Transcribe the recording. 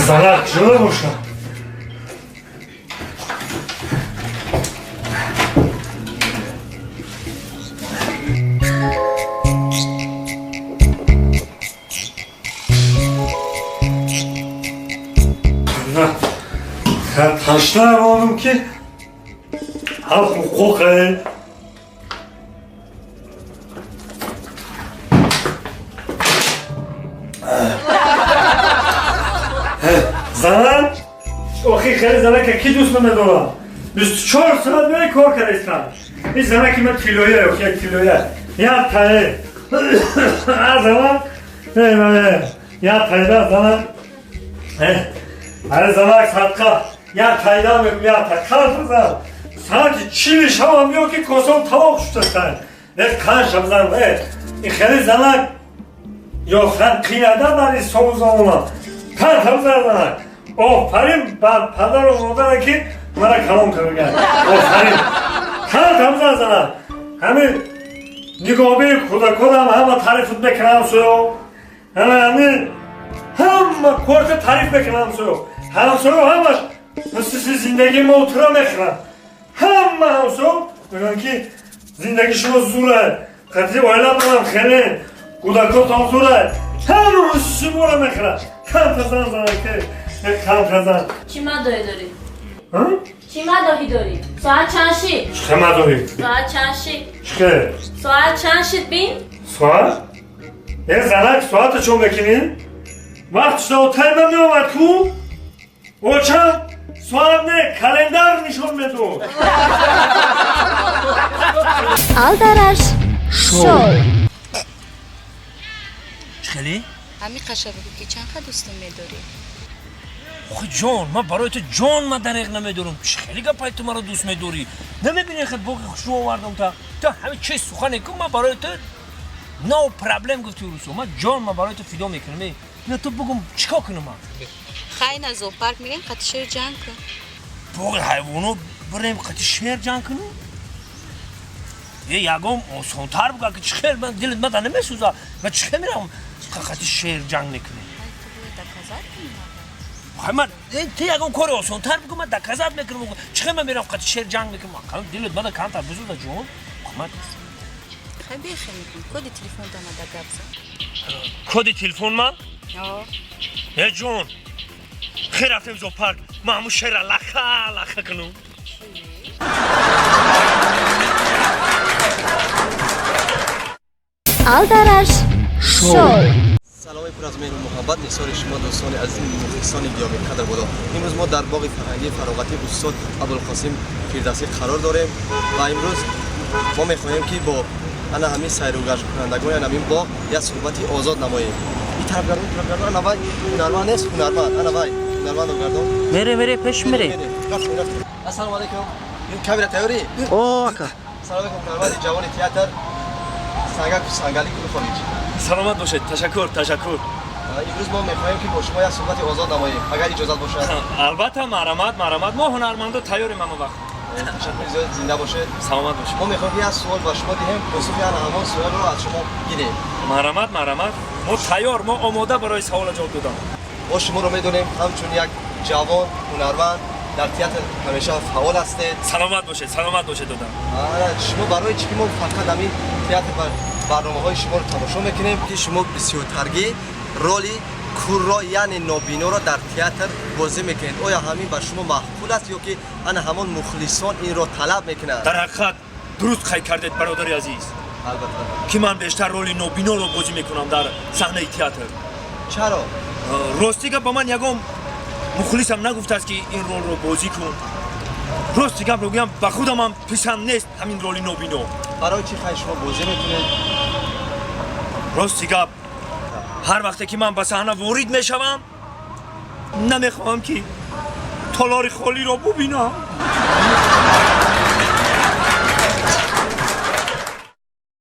زنک جلو باشم. Taşlar oğlum ki ha hukuk زنان اوخی خیلی زنان که کی دوست من دارم 24 ساعت میای کار کردم این زنان که من کیلویه اوخی یک کیلویه یا تایه زنان یا تایه زنان هر زنان صدقه یا تایه میگم یا تایه کار بزن ساعت چی شما میگم که کسان تمام شده سن نه کارش بزن این خیلی زنان یا خیلی قیاده برای سوز آمون کار بزن آفرین بر پدر و مادر که مرا کلام کردن آفرین کار بزن همین نگاهی کودکان همه تعریف میکنم سو همین کورت تعریف میکنم سو همش مثل زندگی ما اترا میکنم همه سو میگن که زندگی شما زوره قطعی اویلا برم خیلی کودکان تا زوره همه شما رو میکنم کم بزن که کم بزن چی مداری داری؟ ها؟ چی مداری داری؟ ساعت چند شید؟ چه مداری؟ ساعت چند شید؟ چه؟ ساعت چند شید بین؟ ساعت؟ یه زنک ساعت چون بکنین؟ وقت شده و تای من میامد کو؟ او چند؟ ساعت نه کلندر نشون میدو آلدرش شو خیلی؟ همین قشنگ بود که چند خد دوستم میداری آخه جان من برای تو جان من دریغ نمیدارم خیلی گپای تو مرا دوست میداری نمیبینی خیلی باقی خوشو آوردم تا همه چه سخنه که من برای تو نو پرابلم گفتی روسو من جان من برای تو فیدا میکنم نه تو بگم چیکار کنم من خیلی از پارک میگن قطع شیر جنگ کن باقی حیوانو بریم قطع شیر جنگ کنم یکم آسان‌تر بگه که چخیر من دلت من نمیسوزه و چخیر میرم قطع شیر جنگ نکنم خواهی من تی یکم کار آسان‌تر بگم من دکازت میکنم چخیر من میرم قطع شیر جنگ میکنم دلت من کمتر بزوده جون خواهی خیلی بیخی میکنم کد تلفن دامه دا گفت کد تلفن من؟ آه یه جون خیر رفتیم زو پارک من همون شیر لخه کنم آلدرش شو سلام پر از مهر و محبت نثار شما دوستان عزیز مخلصان گرامی قدر بالا امروز ما در باغ فرهنگی فراغتی استاد ابوالقاسم فردوسی قرار داریم و امروز ما می‌خواهیم که با انا همین سیر و گشت کنندگان همین باغ یک صحبتی آزاد نماییم این طرفگران انا وای هنرمند نیست هنرمند انا وای هنرمند گردون میره پیش میره السلام علیکم این کامera تیاری اوه اکا سلام علیکم هنرمند جوان تئاتر سنگالی کل خلیج سلامت باشید تشکر امروز ما می‌خواهیم که با شما یک صحبت آزاد نماییم اگر اجازه باشه البته مرامت ما هنرمندا تیاریم همه وقت تشکر زیاد زنده باشید سلامت باشید ما می‌خوایم یک سوال با شما دهیم پاسخ همون سوال رو از شما گیریم مرامت ما تیار ما آماده برای سوال جواب دادن ما شما رو می‌دونیم همچون یک جوان هنرمند در تئاتر همیشه فعال هستید سلامت باشید دادم شما برای چی ما فقط همین تئاتر برنامه‌های شما رو تماشا می‌کنیم که شما بسیارترگی رولی کور را یعنی نابینا را در تئاتر بازی میکنید آیا همین بر شما معقول است یا که انا همان مخلصان این را طلب میکنند در حقیقت درست خیلی کردید برادر عزیز البته که من بیشتر رول نابینا رو بازی میکنم در صحنه تئاتر چرا راستی که با من یکم مخلصم نگفته است که این رول رو بازی کن راستی که بگم به خودم هم پسند نیست همین رول نابینا برای چی خیلی شما بازی میکنید راستی که هر وقتی که من به صحنه وارد میشوم نمیخوام که تالار خالی را ببینم